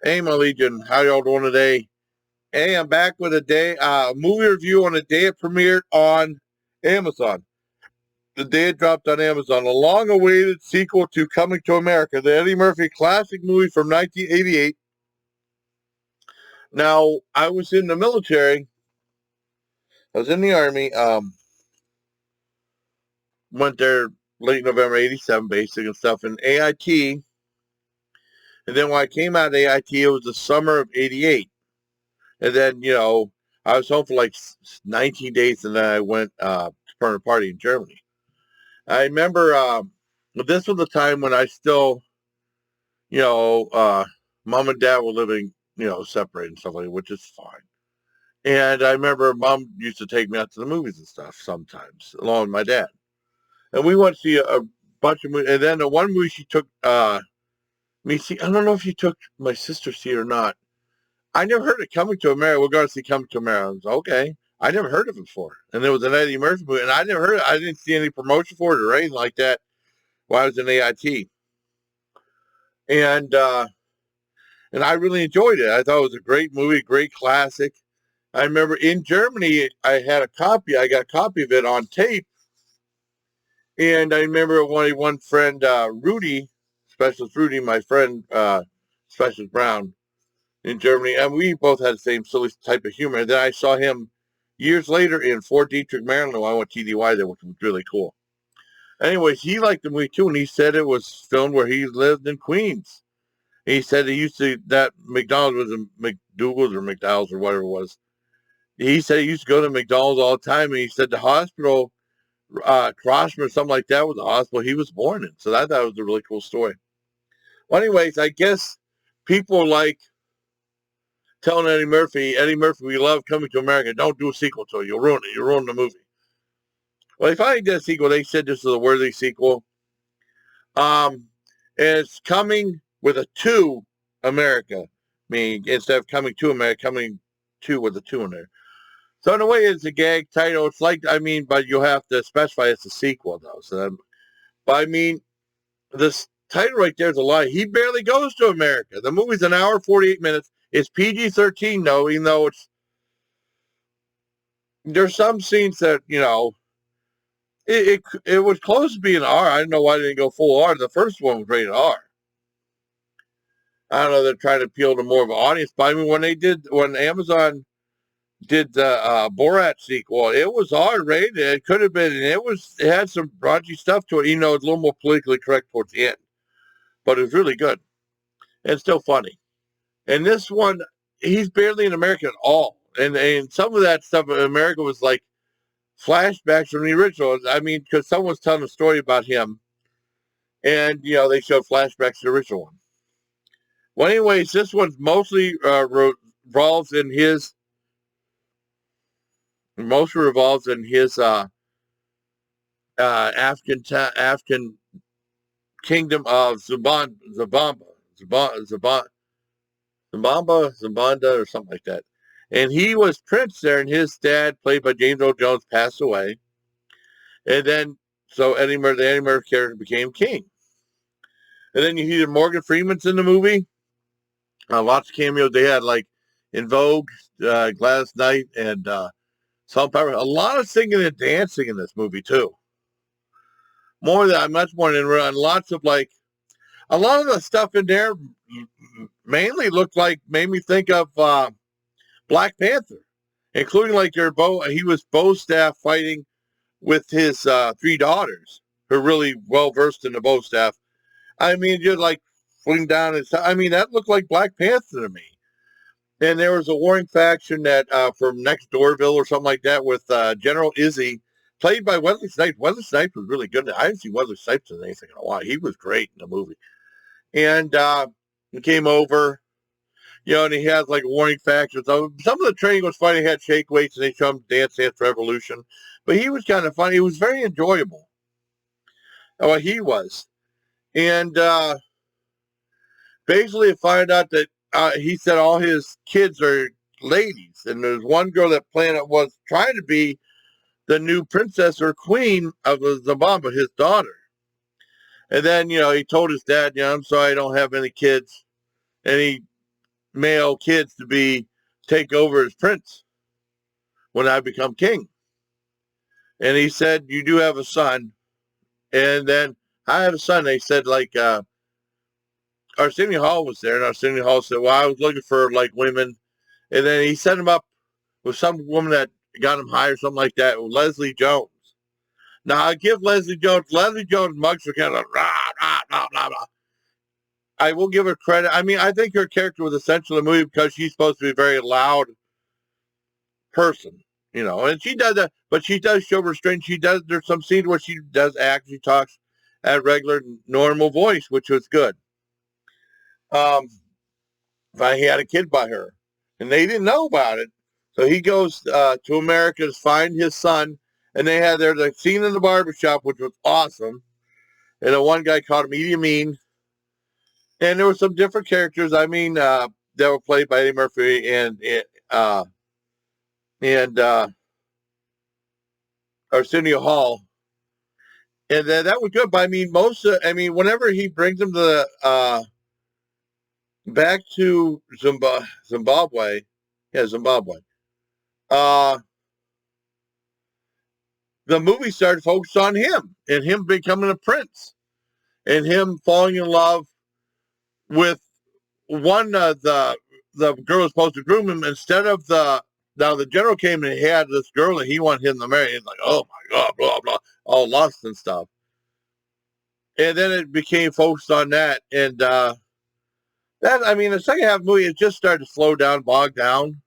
Hey, my Legion, how y'all doing today? Hey, I'm back with a movie review on the day it premiered on Amazon. The day it dropped on Amazon, a long-awaited sequel to Coming to America, the Eddie Murphy classic movie from 1988. Now, I was in the military. I was in the Army. Went there late November '87, basic and stuff, in AIT. And then when I came out of AIT, it was the summer of '88. And then, I was home for like 19 days, and then I went to permanent party in Germany. I remember this was the time when I still, you know, uh, mom and dad were living, separated and stuff like that, which is fine. And I remember mom used to take me out to the movies and stuff sometimes, along with my dad. And we went to see a bunch of movies. And then the one movie she took me see, I don't know if she took my sister to see it or not. I never heard of Coming to America. We're going to see Coming to America. I was okay. I never heard of it before. And there was an Eddie Murphy movie, and I never heard it. I didn't see any promotion for it or anything like that while I was in AIT. And and I really enjoyed it. I thought it was a great movie, great classic. I remember in Germany, I had a copy. I got a copy of it on tape. And I remember one friend, Rudy, Specialist Rudy, my friend, Specialist Brown, in Germany, and we both had the same silly type of humor. And then I saw him years later in Fort Detrick, Maryland. I went TDY there, which was really cool. Anyways, he liked the movie too, and he said it was filmed where he lived in Queens. He said he used to, that McDonald's was in McDougal's or McDowell's or whatever it was. He said he used to go to McDonald's all the time, and he said the hospital, Crossman or something like that, was the hospital he was born in. So I thought it was a really cool story. Well, anyways, I guess people like telling Eddie Murphy, we love Coming to America. Don't do a sequel to it. You'll ruin it. You'll ruin the movie. Well, they finally did a sequel. They said this is a worthy sequel. And it's coming with a to America, meaning instead of coming to America, coming to with a two in there. So in a way, it's a gag title. It's like, but you'll have to specify it's a sequel, though. But this title right there is a lie. He barely goes to America. The movie's an hour, 48 minutes. It's PG-13, though, even though there's some scenes that, it was close to being R. I don't know why they didn't go full R. The first one was rated R. I don't know, they're trying to appeal to more of an audience. But when Amazon did the Borat sequel, it was R rated. It could have been, and it had some raunchy stuff to it, it's a little more politically correct towards the end. But it was really good. And still funny. And this one, he's barely an American at all. And some of that stuff in America was like flashbacks from the original. Because someone was telling a story about him, and they showed flashbacks to the original one. Well, anyways, this one mostly revolves in his African kingdom of Zabamba, or something like that. And he was prince there, and his dad, played by James Earl Jones, passed away. And then, so the Eddie Murphy character became king. And then you hear Morgan Freeman's in the movie. Lots of cameos. They had, like, In Vogue, Gladys Knight, and Salt Pepper. A lot of singing and dancing in this movie, too. Much more than lots of, like, a lot of the stuff in there mainly made me think of Black Panther, including like he was bow staff fighting with his three daughters, who are really well versed in the bow staff. You're like fling down and stuff. That looked like Black Panther to me. And there was a warring faction that from next Doorville or something like that with General Izzy, played by Wesley Snipes. Wesley Snipes was really good. I didn't see Wesley Snipes in anything in a while. He was great in the movie. And he came over, and he had like a warring faction. So some of the training was funny. He had shake weights, and they showed him Dance Revolution. But he was kind of funny. He was very enjoyable. Oh, he was. And basically I find out that he said all his kids are ladies. And there's one girl that was trying to be the new princess or queen of Zabamba, his daughter. And then, he told his dad, I'm sorry, I don't have any kids. And he male kids to take over as prince when I become king. And he said, you do have a son. And then I have a son. They said, like, Arsenio Hall was there, and Arsenio Hall said, well, I was looking for, like, women. And then he set him up with some woman that got him high or something like that, with Leslie Jones. Now, I give Leslie Jones mugs are kind of rah, rah, rah, rah, rah. I will give her credit. I mean, I think her character was essential in the movie because she's supposed to be a very loud person, you know, and she does that, but she does show restraint. There's some scenes where she does act, she talks at regular, normal voice, which was good. If I had a kid by her, and they didn't know about it, so he goes to America to find his son, and they had the scene in the barbershop, which was awesome, and the one guy called him Idi Amin, and there were some different characters, I mean, that were played by Eddie Murphy and Arsenio Hall, and that was good, but I mean, whenever he brings him to back to Zimbabwe, the movie started focused on him and him becoming a prince and him falling in love with one the girl who was supposed to groom him instead of now the general came and he had this girl that he wanted him to marry. He's like, oh my God, blah, blah, all lust and stuff. And then it became focused on that. And the second half of the movie, it just started to slow down, bog down.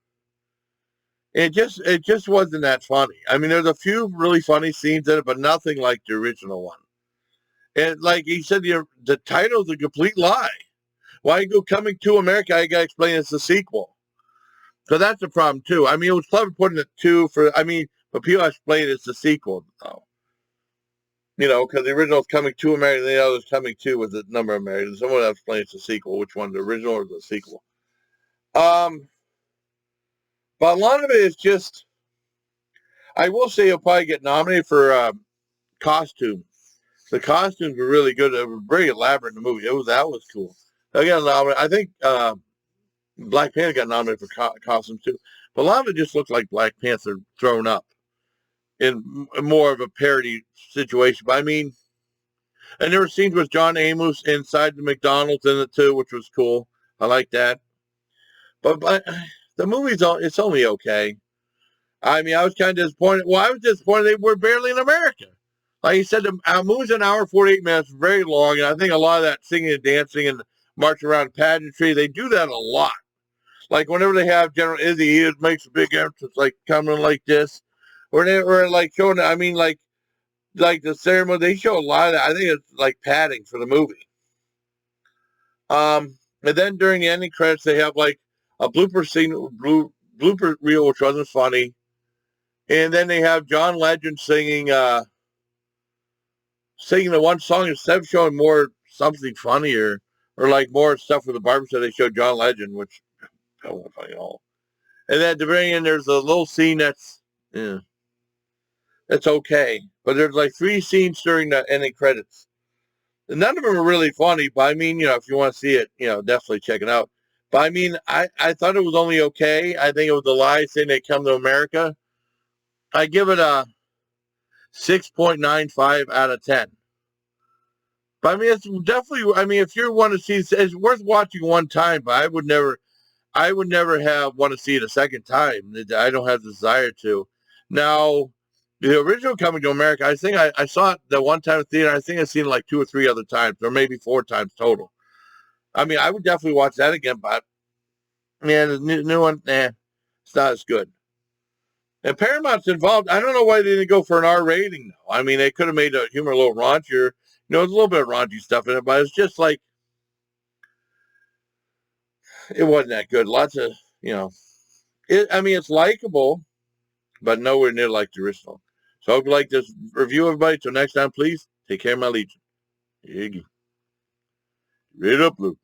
It just wasn't that funny. I mean, there's a few really funny scenes in it, but nothing like the original one. And like he said, the title's a complete lie. Why you go Coming to America? I got to explain it's a sequel. So that's the problem, too. I mean, it was clever putting it but people explain it's a sequel, though. You know, because the original is Coming to America, and the other is Coming to with the number of Americans. Someone else explains it's a sequel, which one, the original or the sequel. But a lot of it is just, I will say he'll probably get nominated for costume. The costumes were really good. They were very elaborate in the movie. That was cool. Again, I think Black Panther got nominated for costumes too. But a lot of it just looked like Black Panther thrown up in more of a parody situation. But I mean, and there were scenes with John Amos inside the McDonald's in it too, which was cool. I like that. But the movie's it's only okay. I mean, I was kind of disappointed. Well, I was disappointed they were barely in America. Like you said, the movie's an hour, 48 minutes, very long. And I think a lot of that singing and dancing and marching around pageantry, they do that a lot. Like whenever they have General Izzy, he makes a big entrance, like coming like this. Or like showing, I mean, like the ceremony, they show a lot of that. I think it's like padding for the movie. And then during the ending credits, they have like a blooper scene, blooper reel, which wasn't funny. And then they have John Legend singing the one song instead of showing more something funnier or like more stuff for the barbershop. They showed John Legend, which I won't funny at all. And then at the very end, there's a little scene that's okay, but there's like 3 scenes during the ending credits. And none of them are really funny, but I mean, if you want to see it, definitely check it out. But I mean, I thought it was only okay. I think it was a lie saying they come to America. I give it a 6.95 out of 10. But I mean, it's definitely, if you want to see, it's worth watching one time, but I would never want to see it a second time. I don't have the desire to. Now, the original Coming to America, I think I saw it the one time in theater. I think I've seen it like 2 or 3 other times, or maybe 4 times total. I mean, I would definitely watch that again, but man, the new one, it's not as good. And Paramount's involved. I don't know why they didn't go for an R rating, though. I mean, they could have made the humor a little raunchier. There's a little bit of raunchy stuff in it, but it's just like, it wasn't that good. Lots of, it's likable, but nowhere near like the original. So I hope you like this review, everybody. Till next time, please take care of my Legion. Read up, Luke.